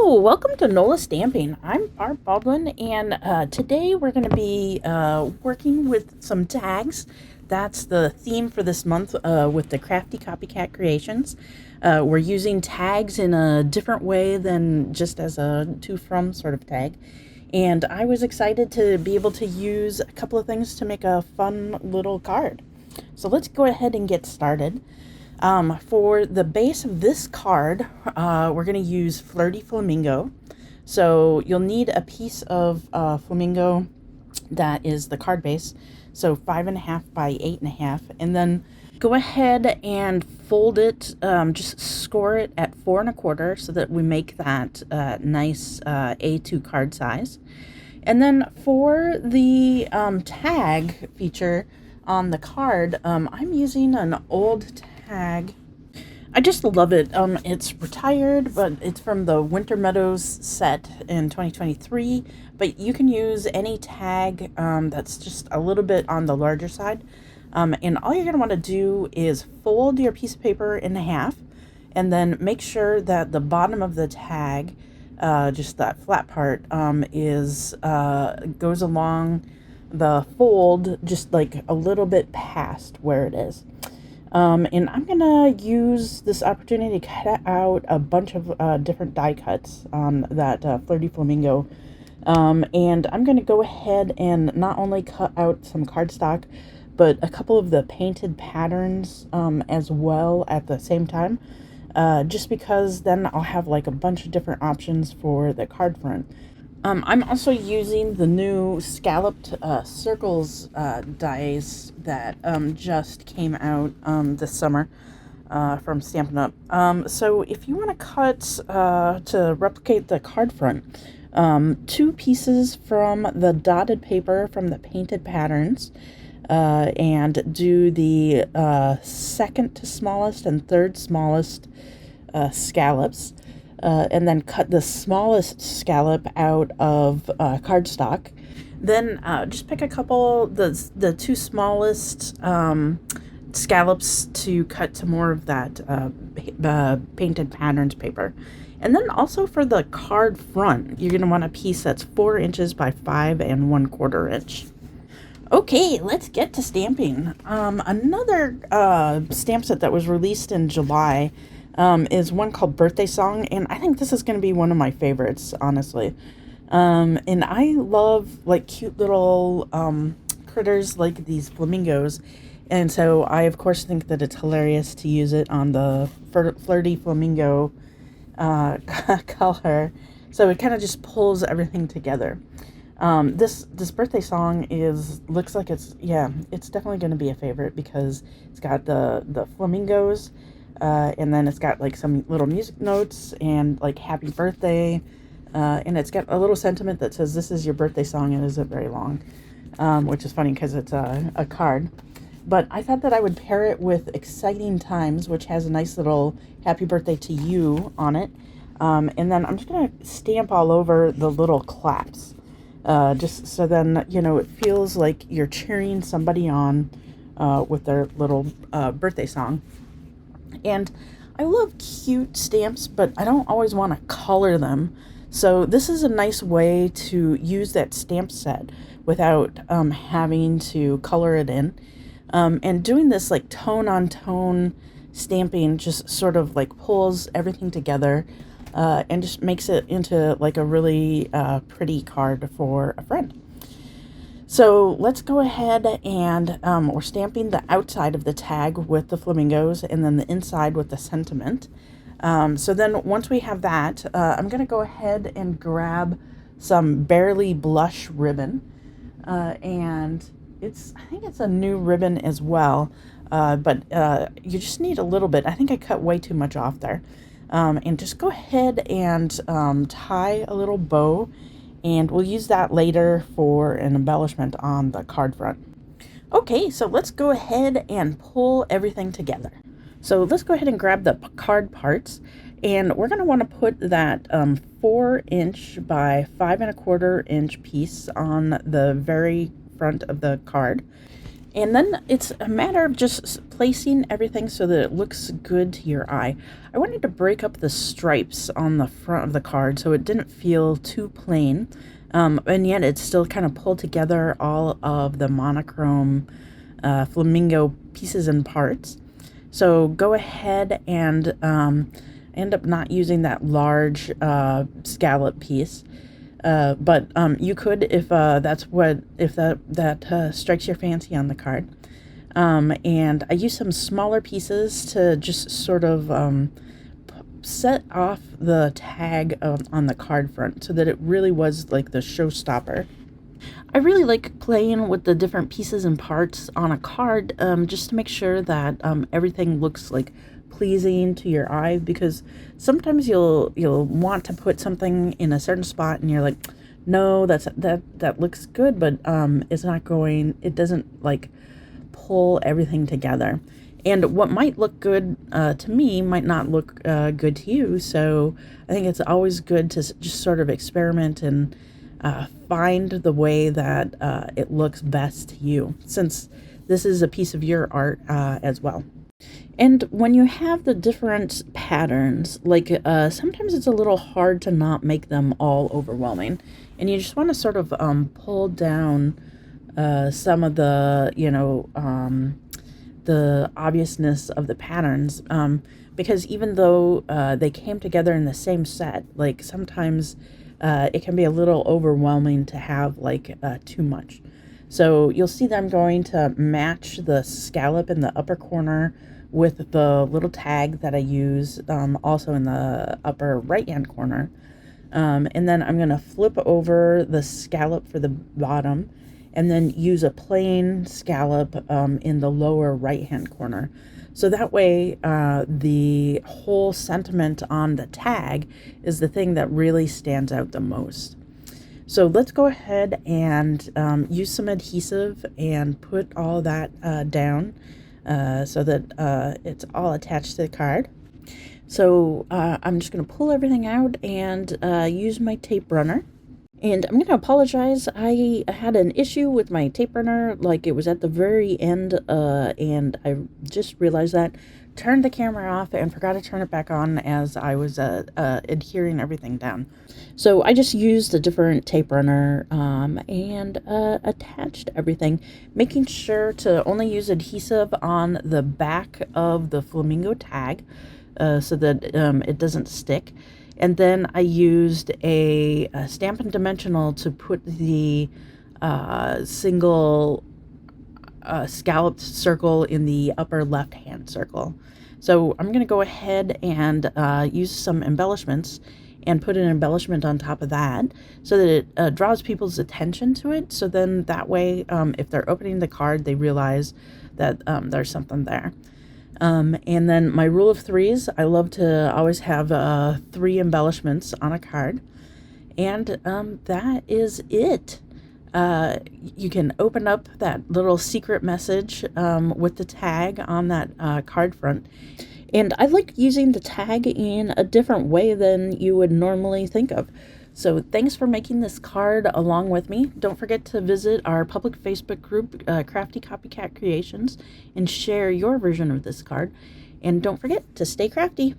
Hello, welcome to NOLA Stamping. I'm Barb Baldwin, and today we're going to be working with some tags. That's the theme for this month with the Crafty Copycat Creations. We're using tags in a different way than just as a to from sort of tag. And I was excited to be able to use a couple of things to make a fun little card. So let's go ahead and get started. For the base of this card, we're going to use Flirty Flamingo. So you'll need a piece of flamingo that is the card base, so 5.5 by 8.5, and then go ahead and fold it, just score it at 4.25 so that we make that nice A2 card size. And then for the tag feature on the card, I'm using an old tag. I just love it. It's retired, but it's from the Winter Meadows set in 2023. But you can use any tag that's just a little bit on the larger side. And all you're going to want to do is fold your piece of paper in half, and then make sure that the bottom of the tag, just that flat part, goes along the fold just like a little bit past where it is. And I'm going to use this opportunity to cut out a bunch of different die cuts on that Flirty Flamingo. And I'm going to go ahead and not only cut out some cardstock, but a couple of the painted patterns as well at the same time. Just because then I'll have like a bunch of different options for the card front. I'm also using the new scalloped circles dies that just came out this summer from Stampin' Up. So if you want to cut to replicate the card front, 2 pieces from the dotted paper from the painted patterns, and do the second to smallest and third smallest scallops. And then cut the smallest scallop out of cardstock. Then just pick a couple, the 2 smallest scallops to cut to more of that painted patterns paper. And then also for the card front, you're going to want a piece that's 4 inches by 5.25 inches. Okay, let's get to stamping. Another stamp set that was released in July is one called Birthday Song, and I think this is going to be one of my favorites, honestly. And I love like cute little critters like these flamingos, and so I of course think that it's hilarious to use it on the Flirty Flamingo color. So it kind of just pulls everything together. This Birthday Song looks like it's definitely going to be a favorite because it's got the flamingos. And then it's got like some little music notes and like happy birthday, and it's got a little sentiment that says this is your birthday song and isn't very long, which is funny because it's a card. But I thought that I would pair it with Exciting Times, which has a nice little happy birthday to you on it, and then I'm just going to stamp all over the little claps, just so then it feels like you're cheering somebody on with their little birthday song. And I love cute stamps, but I don't always want to color them. So this is a nice way to use that stamp set without having to color it in. And doing this like tone on tone stamping just sort of like pulls everything together and just makes it into like a really pretty card for a friend. So let's go ahead and we're stamping the outside of the tag with the flamingos and then the inside with the sentiment. So then once we have that, I'm going to go ahead and grab some Barely Blush ribbon. And I think it's a new ribbon as well, but you just need a little bit. I think I cut way too much off there. And just go ahead and tie a little bow. And we'll use that later for an embellishment on the card front. Okay, so let's go ahead and pull everything together. So let's go ahead and grab the card parts. And we're going to want to put that 4 inch by 5.25 inch piece on the very front of the card. And then it's a matter of just placing everything so that it looks good to your eye. I wanted to break up the stripes on the front of the card so it didn't feel too plain, and yet it still kind of pulled together all of the monochrome flamingo pieces and parts. So go ahead and end up not using that large scallop piece. But you could if that strikes your fancy on the card. And I used some smaller pieces to just sort of set off the tag on the card front so that it really was like the showstopper. I really like playing with the different pieces and parts on a card, just to make sure that everything looks like pleasing to your eye, because sometimes you'll want to put something in a certain spot and you're like, no, that looks good, but it's not going, it doesn't like pull everything together. And what might look good to me might not look good to you. So I think it's always good to just sort of experiment and find the way that it looks best to you, since this is a piece of your art as well. And when you have the different patterns, like sometimes it's a little hard to not make them all overwhelming, and you just want to sort of pull down some of the, the obviousness of the patterns, because even though they came together in the same set, like sometimes it can be a little overwhelming to have like too much. So you'll see them going to match the scallop in the upper corner with the little tag that I use also in the upper right hand corner. And then I'm going to flip over the scallop for the bottom and then use a plain scallop in the lower right hand corner. So that way the whole sentiment on the tag is the thing that really stands out the most. So let's go ahead and use some adhesive and put all that down so that it's all attached to the card. So I'm just going to pull everything out and use my tape runner. And I'm going to apologize. I had an issue with my tape runner, like it was at the very end, and I just realized that. Turned the camera off and forgot to turn it back on as I was adhering everything down. So I just used a different tape runner and attached everything, making sure to only use adhesive on the back of the flamingo tag so that it doesn't stick. And then I used a Stampin' Dimensional to put the single scalloped circle in the upper left hand circle. So I'm going to go ahead and use some embellishments and put an embellishment on top of that so that it draws people's attention to it. So then that way, if they're opening the card, they realize that there's something there. And then my rule of threes, I love to always have 3 embellishments on a card. And that is it. You can open up that little secret message with the tag on that card front. And I like using the tag in a different way than you would normally think of. So thanks for making this card along with me. Don't forget to visit our public Facebook group, Crafty Copycat Creations, and share your version of this card. And don't forget to stay crafty.